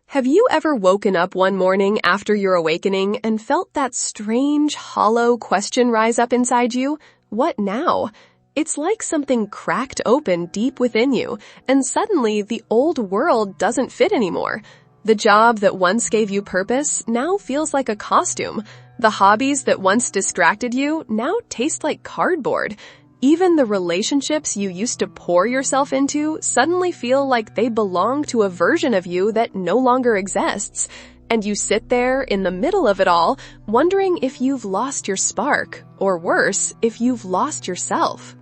Have you ever woken up one morning after your awakening and felt that strange, hollow question rise up inside you? What now? It's like something cracked open deep within you, and suddenly the old world doesn't fit anymore. The job that once gave you purpose now feels like a costume. The hobbies that once distracted you now taste like cardboard. Even the relationships you used to pour yourself into suddenly feel like they belong to a version of you that no longer exists. And you sit there in the middle of it all, wondering if you've lost your spark, or worse, if you've lost yourself.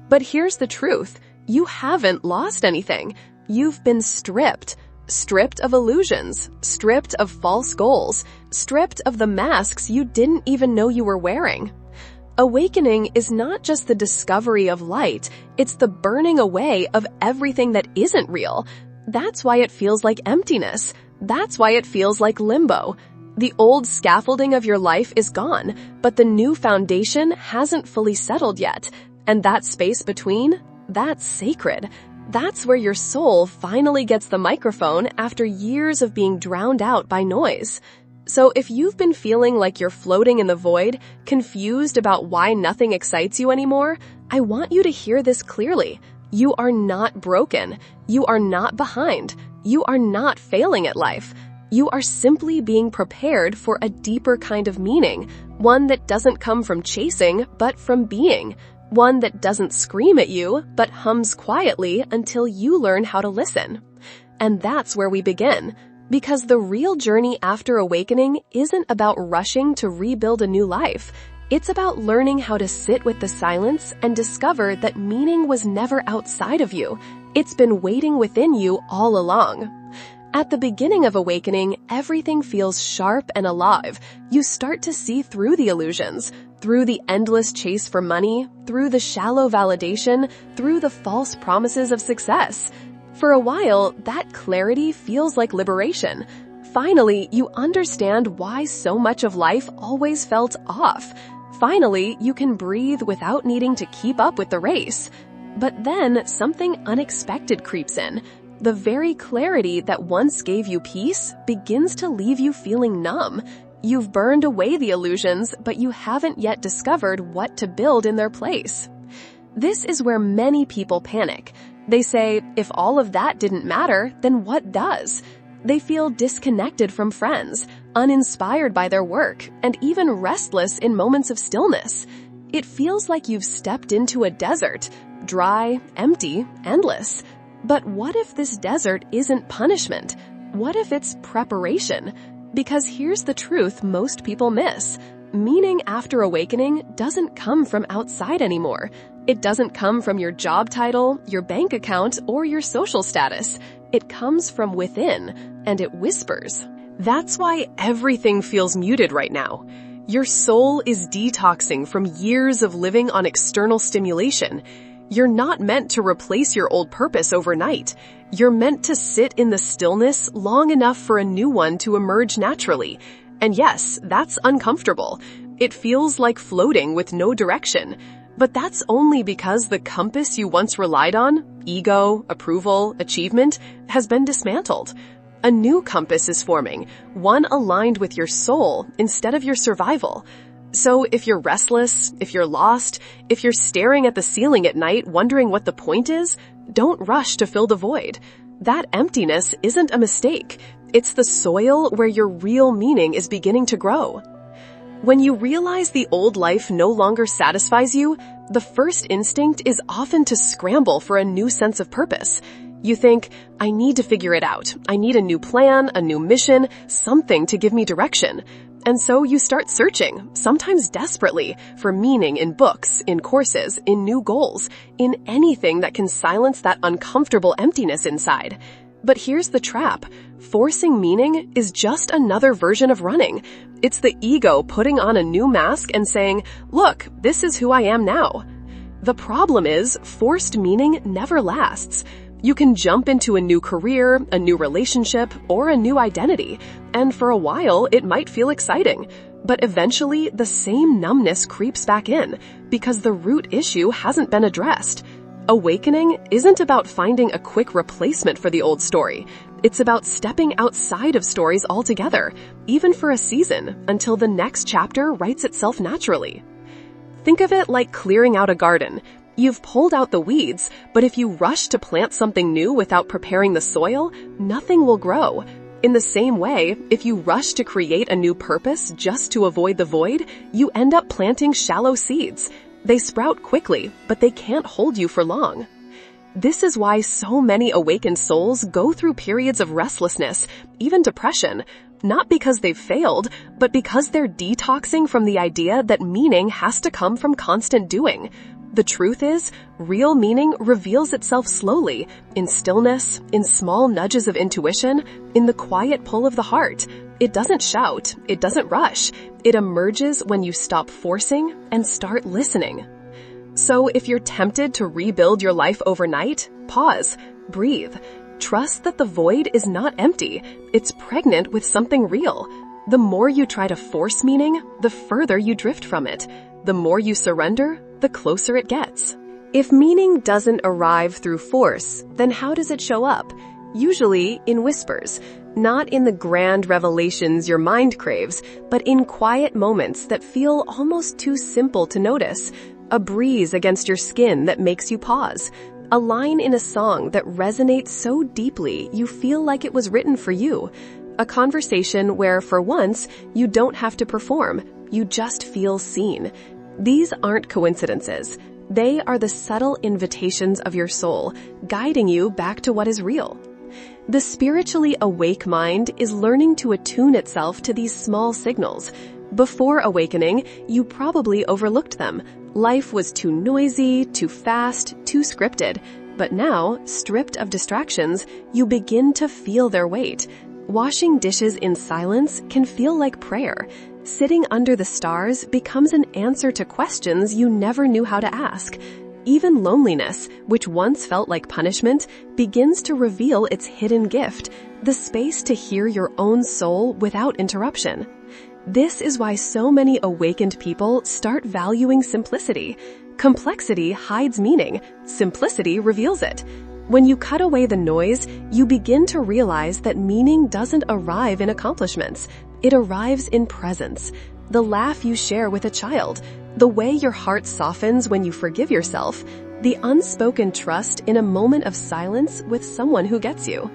But here's the truth. You haven't lost anything. You've been stripped. Stripped of illusions, stripped of false goals, stripped of the masks you didn't even know you were wearing. Awakening is not just the discovery of light, it's the burning away of everything that isn't real. That's why it feels like emptiness. That's why it feels like limbo. The old scaffolding of your life is gone, but the new foundation hasn't fully settled yet. And that space between, that's sacred. That's where your soul finally gets the microphone after years of being drowned out by noise. So if you've been feeling like you're floating in the void, confused about why nothing excites you anymore, I want you to hear this clearly. You are not broken. You are not behind. You are not failing at life. You are simply being prepared for a deeper kind of meaning, one that doesn't come from chasing, but from being. One that doesn't scream at you, but hums quietly until you learn how to listen. And that's where we begin. Because the real journey after awakening isn't about rushing to rebuild a new life. It's about learning how to sit with the silence and discover that meaning was never outside of you. It's been waiting within you all along. At the beginning of awakening, everything feels sharp and alive. You start to see through the illusions, through the endless chase for money, through the shallow validation, through the false promises of success. For a while, that clarity feels like liberation. Finally, you understand why so much of life always felt off. Finally, you can breathe without needing to keep up with the race. But then something unexpected creeps in. The very clarity that once gave you peace begins to leave you feeling numb. You've burned away the illusions, but you haven't yet discovered what to build in their place. This is where many people panic. They say, if all of that didn't matter, then what does? They feel disconnected from friends, uninspired by their work, and even restless in moments of stillness. It feels like you've stepped into a desert, dry, empty, endless. But what if this desert isn't punishment? What if it's preparation? Because here's the truth most people miss. Meaning after awakening doesn't come from outside anymore. It doesn't come from your job title, your bank account, or your social status. It comes from within, and it whispers. That's why everything feels muted right now. Your soul is detoxing from years of living on external stimulation. You're not meant to replace your old purpose overnight. You're meant to sit in the stillness long enough for a new one to emerge naturally. And yes, that's uncomfortable. It feels like floating with no direction. But that's only because the compass you once relied on, ego, approval, achievement, has been dismantled. A new compass is forming, one aligned with your soul instead of your survival. So if you're restless, if you're lost, if you're staring at the ceiling at night wondering what the point is, don't rush to fill the void. That emptiness isn't a mistake. It's the soil where your real meaning is beginning to grow. When you realize the old life no longer satisfies you, the first instinct is often to scramble for a new sense of purpose. You think, I need to figure it out. I need a new plan, a new mission, something to give me direction. And so you start searching, sometimes desperately, for meaning in books, in courses, in new goals, in anything that can silence that uncomfortable emptiness inside. But here's the trap. Forcing meaning is just another version of running. It's the ego putting on a new mask and saying, look, this is who I am now. The problem is, forced meaning never lasts. You can jump into a new career, a new relationship, or a new identity, and for a while it might feel exciting. But eventually the same numbness creeps back in, because the root issue hasn't been addressed. Awakening isn't about finding a quick replacement for the old story. It's about stepping outside of stories altogether, even for a season, until the next chapter writes itself naturally. Think of it like clearing out a garden. You've pulled out the weeds, but if you rush to plant something new without preparing the soil, nothing will grow. In the same way, if you rush to create a new purpose just to avoid the void, you end up planting shallow seeds. They sprout quickly, but they can't hold you for long. This is why so many awakened souls go through periods of restlessness, even depression, not because they've failed, but because they're detoxing from the idea that meaning has to come from constant doing. The truth is, real meaning reveals itself slowly, in stillness, in small nudges of intuition, in the quiet pull of the heart. It doesn't shout, it doesn't rush. It emerges when you stop forcing and start listening. So if you're tempted to rebuild your life overnight, pause, breathe. Trust that the void is not empty. It's pregnant with something real. The more you try to force meaning, the further you drift from it. The more you surrender, the closer it gets. If meaning doesn't arrive through force, then how does it show up? Usually in whispers, not in the grand revelations your mind craves, but in quiet moments that feel almost too simple to notice. A breeze against your skin that makes you pause. A line in a song that resonates so deeply you feel like it was written for you. A conversation where, for once, you don't have to perform. You just feel seen. These aren't coincidences. They are the subtle invitations of your soul, guiding you back to what is real. The spiritually awake mind is learning to attune itself to these small signals. Before awakening, you probably overlooked them. Life was too noisy, too fast, too scripted. But now, stripped of distractions, you begin to feel their weight. Washing dishes in silence can feel like prayer. Sitting under the stars becomes an answer to questions you never knew how to ask. Even loneliness, which once felt like punishment, begins to reveal its hidden gift, the space to hear your own soul without interruption. This is why so many awakened people start valuing simplicity. Complexity hides meaning. Simplicity reveals it. When you cut away the noise, you begin to realize that meaning doesn't arrive in accomplishments. It arrives in presence. The laugh you share with a child, the way your heart softens when you forgive yourself, the unspoken trust in a moment of silence with someone who gets you.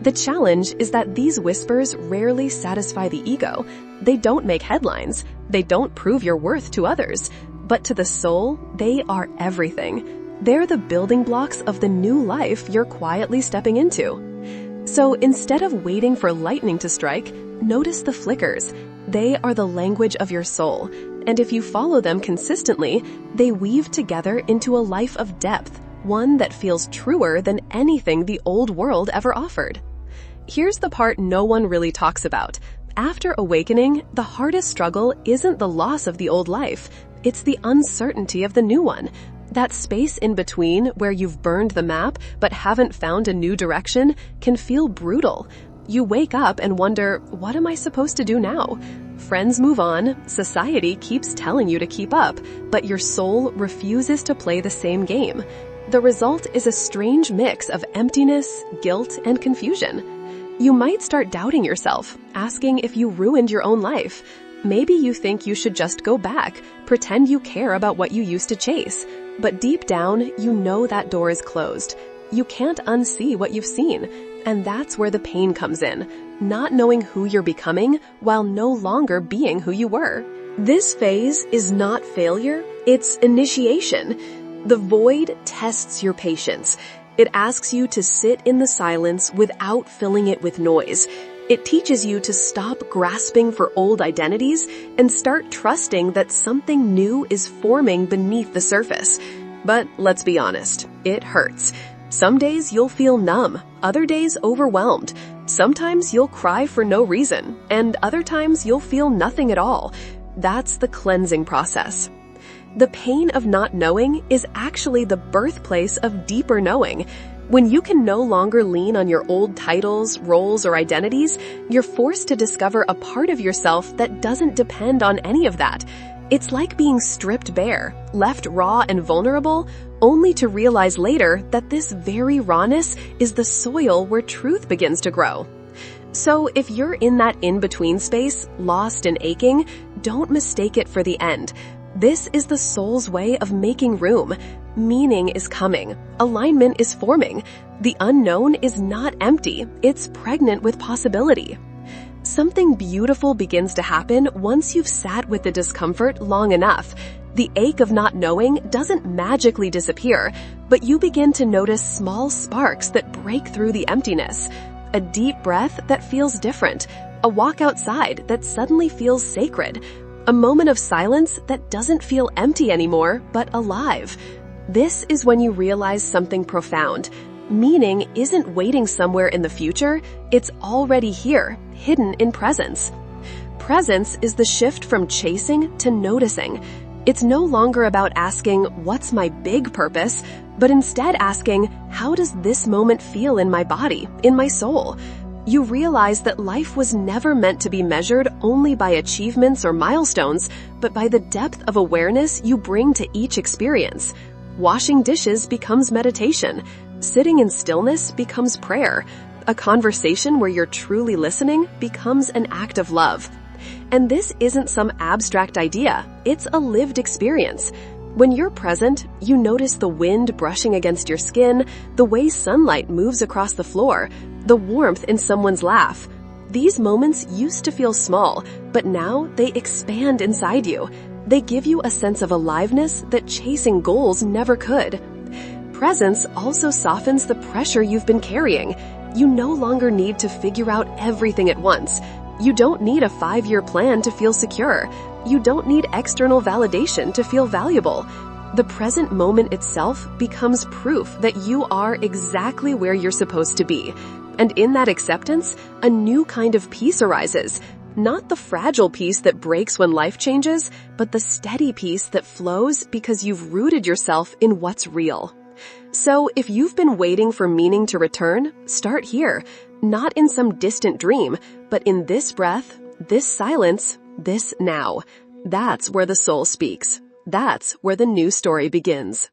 The challenge is that these whispers rarely satisfy the ego. They don't make headlines. They don't prove your worth to others. But to the soul, they are everything. They're the building blocks of the new life you're quietly stepping into. So instead of waiting for lightning to strike, notice the flickers. They are the language of your soul. And if you follow them consistently, they weave together into a life of depth, one that feels truer than anything the old world ever offered. Here's the part no one really talks about. After awakening, the hardest struggle isn't the loss of the old life. It's the uncertainty of the new one. That space in between where you've burned the map but haven't found a new direction can feel brutal. You wake up and wonder, what am I supposed to do now? Friends move on, society keeps telling you to keep up, but your soul refuses to play the same game. The result is a strange mix of emptiness, guilt, and confusion. You might start doubting yourself, asking if you ruined your own life. Maybe you think you should just go back, pretend you care about what you used to chase. But deep down, you know that door is closed. You can't unsee what you've seen. And that's where the pain comes in, not knowing who you're becoming while no longer being who you were. This phase is not failure, it's initiation. The void tests your patience. It asks you to sit in the silence without filling it with noise. It teaches you to stop grasping for old identities and start trusting that something new is forming beneath the surface. But let's be honest, it hurts. Some days you'll feel numb, other days overwhelmed. Sometimes you'll cry for no reason, and other times you'll feel nothing at all. That's the cleansing process. The pain of not knowing is actually the birthplace of deeper knowing. When you can no longer lean on your old titles, roles, or identities, you're forced to discover a part of yourself that doesn't depend on any of that. It's like being stripped bare, left raw and vulnerable, only to realize later that this very rawness is the soil where truth begins to grow. So if you're in that in-between space, lost and aching, don't mistake it for the end. This is the soul's way of making room. Meaning is coming. Alignment is forming. The unknown is not empty. It's pregnant with possibility. Something beautiful begins to happen once you've sat with the discomfort long enough. The ache of not knowing doesn't magically disappear, but you begin to notice small sparks that break through the emptiness. A deep breath that feels different. A walk outside that suddenly feels sacred. A moment of silence that doesn't feel empty anymore, but alive. This is when you realize something profound. Meaning isn't waiting somewhere in the future, it's already here, hidden in presence. Presence is the shift from chasing to noticing. It's no longer about asking, what's my big purpose, but instead asking, how does this moment feel in my body, in my soul? You realize that life was never meant to be measured only by achievements or milestones, but by the depth of awareness you bring to each experience. Washing dishes becomes meditation. Sitting in stillness becomes prayer. A conversation where you're truly listening becomes an act of love. And this isn't some abstract idea, it's a lived experience. When you're present, you notice the wind brushing against your skin, the way sunlight moves across the floor, the warmth in someone's laugh. These moments used to feel small, but now they expand inside you. They give you a sense of aliveness that chasing goals never could. Presence also softens the pressure you've been carrying. You no longer need to figure out everything at once. You don't need a 5-year plan to feel secure. You don't need external validation to feel valuable. The present moment itself becomes proof that you are exactly where you're supposed to be. And in that acceptance, a new kind of peace arises. Not the fragile peace that breaks when life changes, but the steady peace that flows because you've rooted yourself in what's real. So if you've been waiting for meaning to return, start here. Not in some distant dream, but in this breath, this silence, this now. That's where the soul speaks. That's where the new story begins.